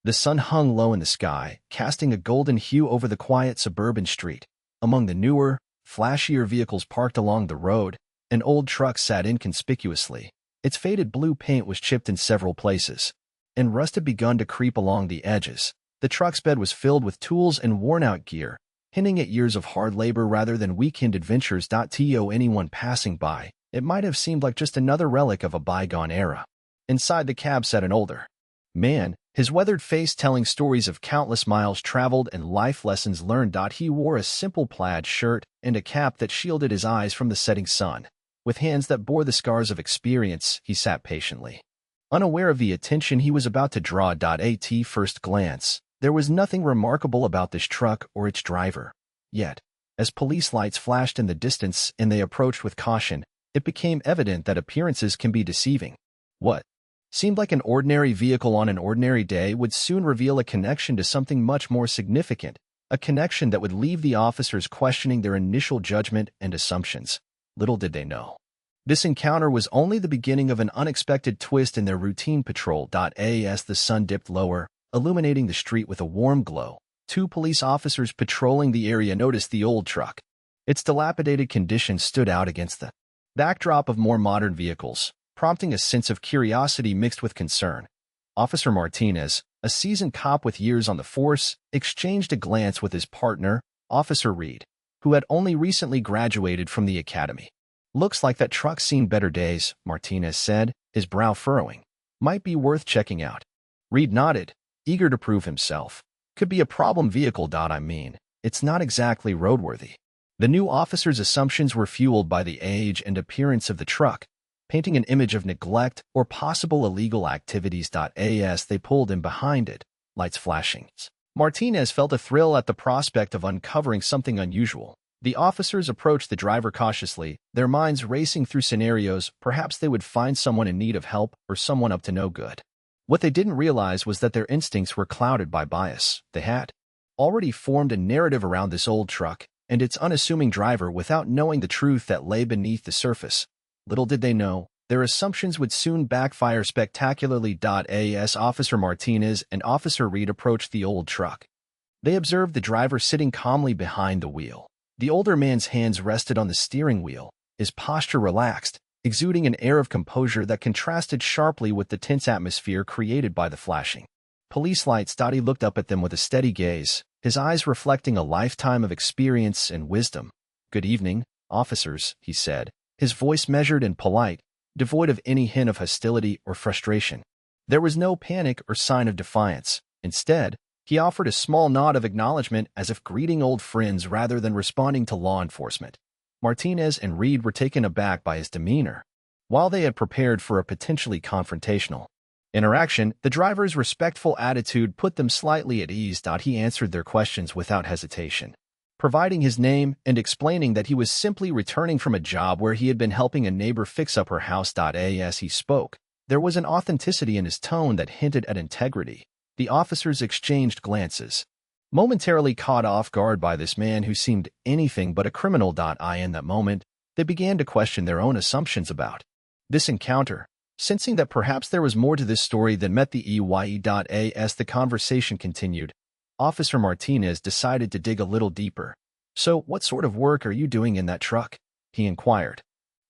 The sun hung low in the sky, casting a golden hue over the quiet suburban street. Among the newer, flashier vehicles parked along the road, an old truck sat inconspicuously. Its faded blue paint was chipped in several places, and rust had begun to creep along the edges. The truck's bed was filled with tools and worn-out gear, hinting at years of hard labor rather than weekend adventures. To anyone passing by, it might have seemed like just another relic of a bygone era. Inside the cab sat an older man, his weathered face telling stories of countless miles traveled and life lessons learned. He wore a simple plaid shirt and a cap that shielded his eyes from the setting sun. With hands that bore the scars of experience, he sat patiently, unaware of the attention he was about to draw. At first glance, there was nothing remarkable about this truck or its driver. Yet, as police lights flashed in the distance and they approached with caution, it became evident that appearances can be deceiving. What seemed like an ordinary vehicle on an ordinary day would soon reveal a connection to something much more significant, a connection that would leave the officers questioning their initial judgment and assumptions. Little did they know, this encounter was only the beginning of an unexpected twist in their routine patrol. As the sun dipped lower, illuminating the street with a warm glow, two police officers patrolling the area noticed the old truck. Its dilapidated condition stood out against the backdrop of more modern vehicles, prompting a sense of curiosity mixed with concern. Officer Martinez, a seasoned cop with years on the force, exchanged a glance with his partner, Officer Reed, who had only recently graduated from the academy. "Looks like that truck's seen better days," Martinez said, his brow furrowing. "Might be worth checking out." Reed nodded, eager to prove himself. "Could be a problem vehicle. I mean, it's not exactly roadworthy." The new officer's assumptions were fueled by the age and appearance of the truck, painting an image of neglect or possible illegal activities. As they pulled in behind it, lights flashing, Martinez felt a thrill at the prospect of uncovering something unusual. The officers approached the driver cautiously, their minds racing through scenarios. Perhaps they would find someone in need of help or someone up to no good. What they didn't realize was that their instincts were clouded by bias. They had already formed a narrative around this old truck and its unassuming driver without knowing the truth that lay beneath the surface. Little did they know, their assumptions would soon backfire spectacularly. As Officer Martinez and Officer Reed approached the old truck, they observed the driver sitting calmly behind the wheel. The older man's hands rested on the steering wheel, his posture relaxed, exuding an air of composure that contrasted sharply with the tense atmosphere created by the flashing police lights. He looked up at them with a steady gaze, his eyes reflecting a lifetime of experience and wisdom. "Good evening, officers," he said, his voice measured and polite, devoid of any hint of hostility or frustration. There was no panic or sign of defiance. Instead, he offered a small nod of acknowledgement as if greeting old friends rather than responding to law enforcement. Martinez and Reed were taken aback by his demeanor. While they had prepared for a potentially confrontational interaction, the driver's respectful attitude put them slightly at ease. He answered their questions without hesitation, providing his name and explaining that he was simply returning from a job where he had been helping a neighbor fix up her house. As he spoke, there was an authenticity in his tone that hinted at integrity. The officers exchanged glances, momentarily caught off guard by this man who seemed anything but a criminal. In that moment, they began to question their own assumptions about this encounter, sensing that perhaps there was more to this story than met the eye. As the conversation continued, Officer Martinez decided to dig a little deeper. "So, what sort of work are you doing in that truck?" he inquired,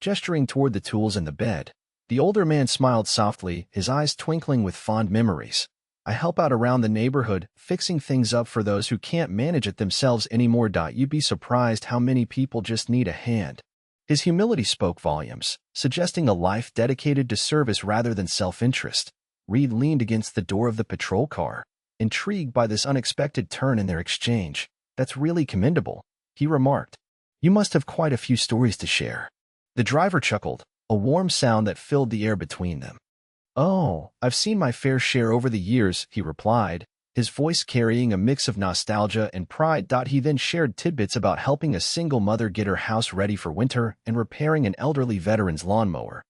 gesturing toward the tools in the bed. The older man smiled softly, his eyes twinkling with fond memories. "I help out around the neighborhood, fixing things up for those who can't manage it themselves anymore. You'd be surprised how many people just need a hand." His humility spoke volumes, suggesting a life dedicated to service rather than self-interest. Reed leaned against the door of the patrol car, intrigued by this unexpected turn in their exchange. "That's really commendable," he remarked. "You must have quite a few stories to share." The driver chuckled, a warm sound that filled the air between them. "Oh, I've seen my fair share over the years," he replied, his voice carrying a mix of nostalgia and pride. He then shared tidbits about helping a single mother get her house ready for winter and repairing an elderly veteran's lawnmower,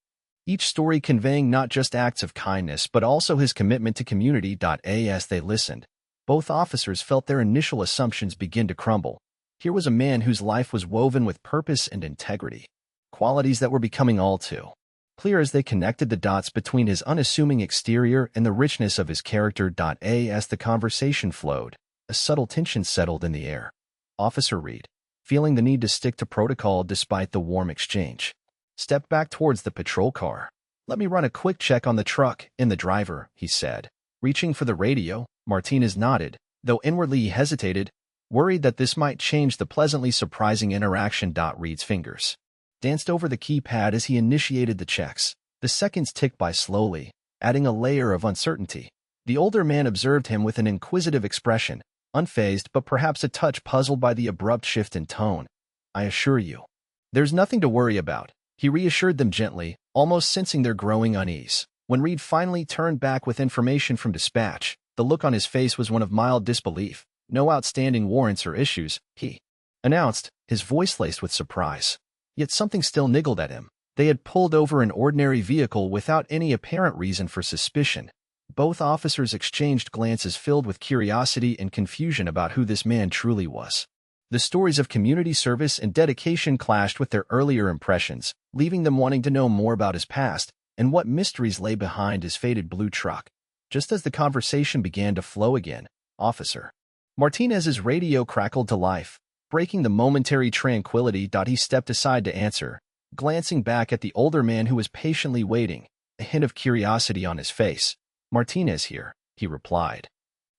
each story conveying not just acts of kindness but also his commitment to community. As they listened, both officers felt their initial assumptions begin to crumble. Here was a man whose life was woven with purpose and integrity, qualities that were becoming all too clear as they connected the dots between his unassuming exterior and the richness of his character. As the conversation flowed, a subtle tension settled in the air. Officer Reed, feeling the need to stick to protocol despite the warm exchange, stepped back towards the patrol car. "Let me run a quick check on the truck and the driver," he said. Reaching for the radio, Martinez nodded, though inwardly he hesitated, worried that this might change the pleasantly surprising interaction. Reed's fingers danced over the keypad as he initiated the checks. The seconds ticked by slowly, adding a layer of uncertainty. The older man observed him with an inquisitive expression, unfazed but perhaps a touch puzzled by the abrupt shift in tone. "I assure you, there's nothing to worry about," he reassured them gently, almost sensing their growing unease. When Reed finally turned back with information from dispatch, the look on his face was one of mild disbelief. "No outstanding warrants or issues," he announced, his voice laced with surprise. Yet something still niggled at him. They had pulled over an ordinary vehicle without any apparent reason for suspicion. Both officers exchanged glances filled with curiosity and confusion about who this man truly was. The stories of community service and dedication clashed with their earlier impressions, leaving them wanting to know more about his past and what mysteries lay behind his faded blue truck. Just as the conversation began to flow again, Officer Martinez's radio crackled to life, breaking the momentary tranquility. He stepped aside to answer, glancing back at the older man who was patiently waiting, a hint of curiosity on his face. "Martinez here," he replied,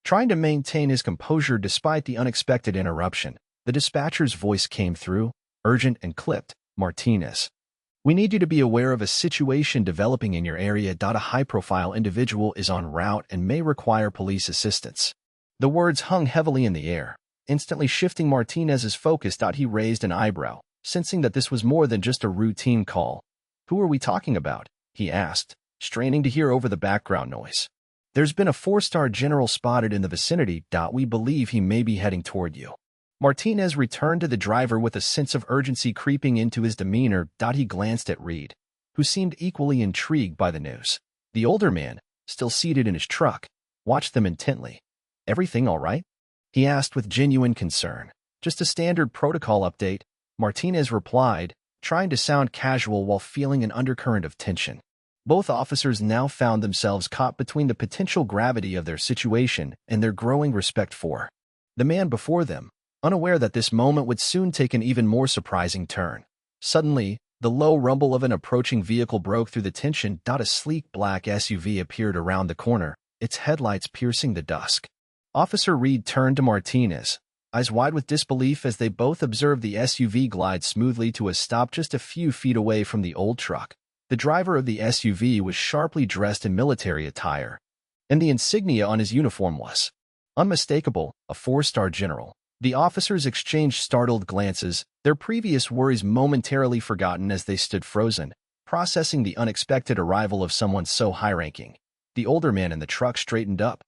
trying to maintain his composure despite the unexpected interruption. The dispatcher's voice came through, urgent and clipped. "Martinez, we need you to be aware of a situation developing in your area. A high-profile individual is en route and may require police assistance." The words hung heavily in the air, instantly shifting Martinez's focus. He raised an eyebrow, sensing that this was more than just a routine call. "Who are we talking about?" he asked, straining to hear over the background noise. "There's been a 4-star general spotted in the vicinity. We believe he may be heading toward you." Martinez returned to the driver with a sense of urgency creeping into his demeanor. He glanced at Reed, who seemed equally intrigued by the news. The older man, still seated in his truck, watched them intently. "Everything all right?" he asked with genuine concern. "Just a standard protocol update," Martinez replied, trying to sound casual while feeling an undercurrent of tension. Both officers now found themselves caught between the potential gravity of their situation and their growing respect for the man before them, unaware that this moment would soon take an even more surprising turn. Suddenly, the low rumble of an approaching vehicle broke through the tension. A sleek black SUV appeared around the corner, its headlights piercing the dusk. Officer Reed turned to Martinez, eyes wide with disbelief as they both observed the SUV glide smoothly to a stop just a few feet away from the old truck. The driver of the SUV was sharply dressed in military attire, and the insignia on his uniform was unmistakable, a 4-star general. The officers exchanged startled glances, their previous worries momentarily forgotten as they stood frozen, processing the unexpected arrival of someone so high-ranking. The older man in the truck straightened up,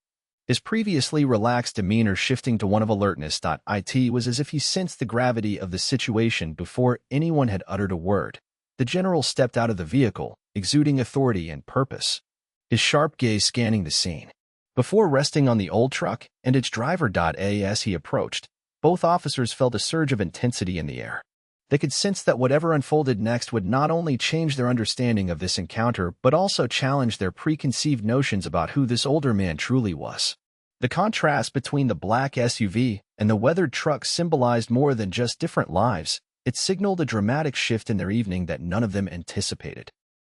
his previously relaxed demeanor shifting to one of alertness. It was as if he sensed the gravity of the situation before anyone had uttered a word. The general stepped out of the vehicle, exuding authority and purpose, his sharp gaze scanning the scene. Before resting on the old truck and its driver. As he approached, both officers felt a surge of intensity in the air. They could sense that whatever unfolded next would not only change their understanding of this encounter but also challenge their preconceived notions about who this older man truly was. The contrast between the black SUV and the weathered truck symbolized more than just different lives. It signaled a dramatic shift in their evening that none of them anticipated.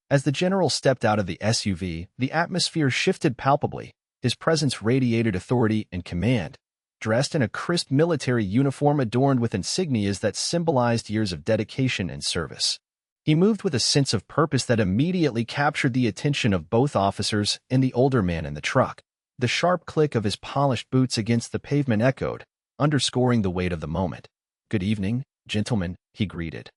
As the general stepped out of the SUV, the atmosphere shifted palpably. His presence radiated authority and command. Dressed in a crisp military uniform adorned with insignias that symbolized years of dedication and service, he moved with a sense of purpose that immediately captured the attention of both officers and the older man in the truck. The sharp click of his polished boots against the pavement echoed, underscoring the weight of the moment. "Good evening, gentlemen," he greeted,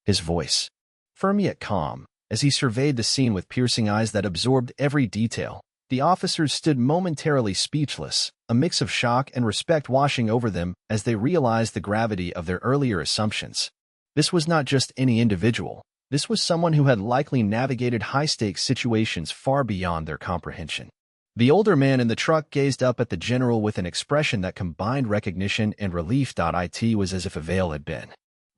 his voice firm yet calm, as he surveyed the scene with piercing eyes that absorbed every detail. The officers stood momentarily speechless, a mix of shock and respect washing over them as they realized the gravity of their earlier assumptions. This was not just any individual. This was someone who had likely navigated high-stakes situations far beyond their comprehension. The older man in the truck gazed up at the general with an expression that combined recognition and relief. It was as if a veil had been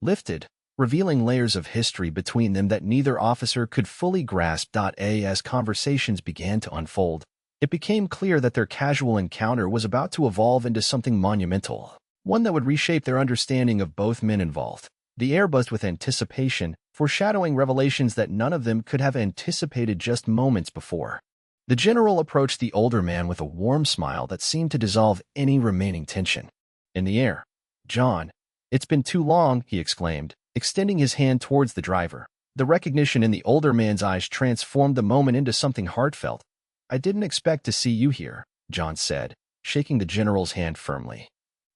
lifted, revealing layers of history between them that neither officer could fully grasp. As conversations began to unfold, it became clear that their casual encounter was about to evolve into something monumental, one that would reshape their understanding of both men involved. The air buzzed with anticipation, foreshadowing revelations that none of them could have anticipated just moments before. The general approached the older man with a warm smile that seemed to dissolve any remaining tension. In the air, "John, it's been too long," he exclaimed, extending his hand towards the driver. The recognition in the older man's eyes transformed the moment into something heartfelt. "I didn't expect to see you here," John said, shaking the general's hand firmly.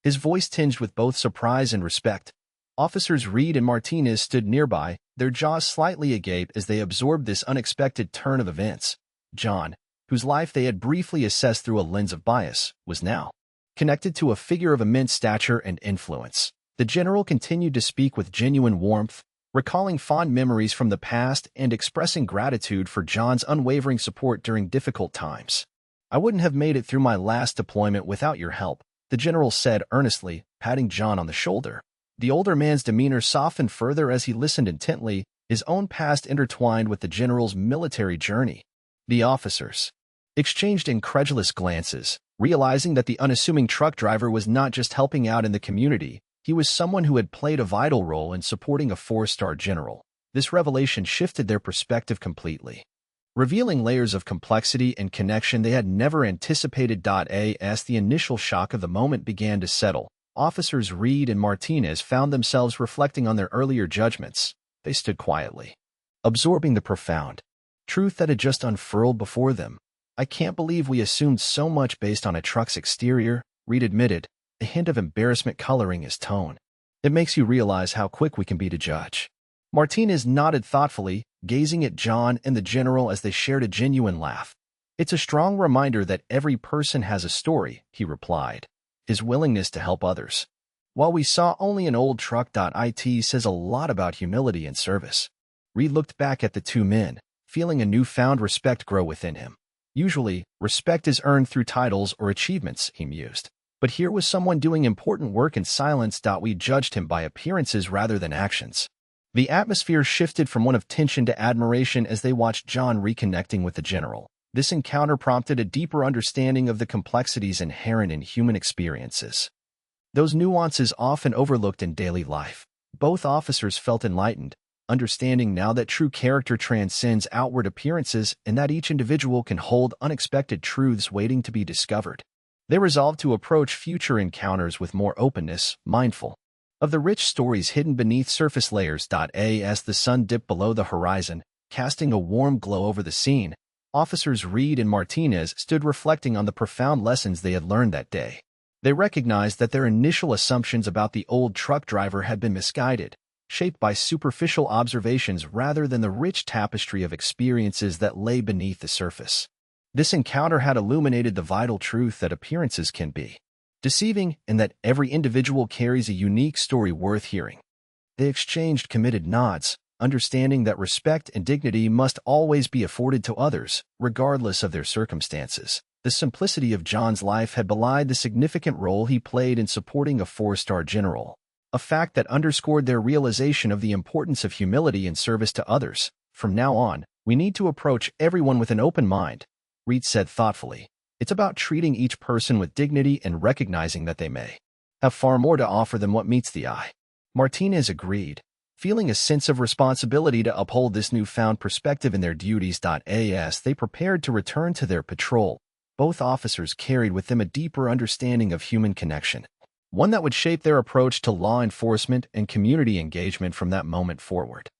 His voice tinged with both surprise and respect. Officers Reed and Martinez stood nearby, their jaws slightly agape as they absorbed this unexpected turn of events. John, whose life they had briefly assessed through a lens of bias, was now connected to a figure of immense stature and influence. The general continued to speak with genuine warmth, recalling fond memories from the past and expressing gratitude for John's unwavering support during difficult times. "I wouldn't have made it through my last deployment without your help," the general said earnestly, patting John on the shoulder. The older man's demeanor softened further as he listened intently, his own past intertwined with the general's military journey. The officers exchanged incredulous glances, realizing that the unassuming truck driver was not just helping out in the community, he was someone who had played a vital role in supporting a four-star general. This revelation shifted their perspective completely, revealing layers of complexity and connection they had never anticipated. As the initial shock of the moment began to settle, Officers Reed and Martinez found themselves reflecting on their earlier judgments. They stood quietly, absorbing the profound truth that had just unfurled before them. "I can't believe we assumed so much based on a truck's exterior," Reed admitted, a hint of embarrassment coloring his tone. "It makes you realize how quick we can be to judge." Martinez nodded thoughtfully, gazing at John and the general as they shared a genuine laugh. "It's a strong reminder that every person has a story," he replied, his willingness to help others. "While we saw only an old truck. It says a lot about humility and service." Reed looked back at the two men, feeling a newfound respect grow within him. Usually, respect is earned through titles or achievements, he mused. But here was someone doing important work in silence. We judged him by appearances rather than actions. The atmosphere shifted from one of tension to admiration as they watched John reconnecting with the general. This encounter prompted a deeper understanding of the complexities inherent in human experiences, those nuances often overlooked in daily life. Both officers felt enlightened, understanding now that true character transcends outward appearances and that each individual can hold unexpected truths waiting to be discovered. They resolved to approach future encounters with more openness, mindful of the rich stories hidden beneath surface layers. As the sun dipped below the horizon, casting a warm glow over the scene, Officers Reed and Martinez stood reflecting on the profound lessons they had learned that day. They recognized that their initial assumptions about the old truck driver had been misguided, shaped by superficial observations rather than the rich tapestry of experiences that lay beneath the surface. This encounter had illuminated the vital truth that appearances can be deceiving and that every individual carries a unique story worth hearing. They exchanged committed nods, understanding that respect and dignity must always be afforded to others, regardless of their circumstances. The simplicity of John's life had belied the significant role he played in supporting a four-star general, a fact that underscored their realization of the importance of humility and service to others. "From now on, we need to approach everyone with an open mind," Reed said thoughtfully. "It's about treating each person with dignity and recognizing that they may have far more to offer than what meets the eye." Martinez agreed, feeling a sense of responsibility to uphold this newfound perspective in their duties. As they prepared to return to their patrol, both officers carried with them a deeper understanding of human connection, one that would shape their approach to law enforcement and community engagement from that moment forward.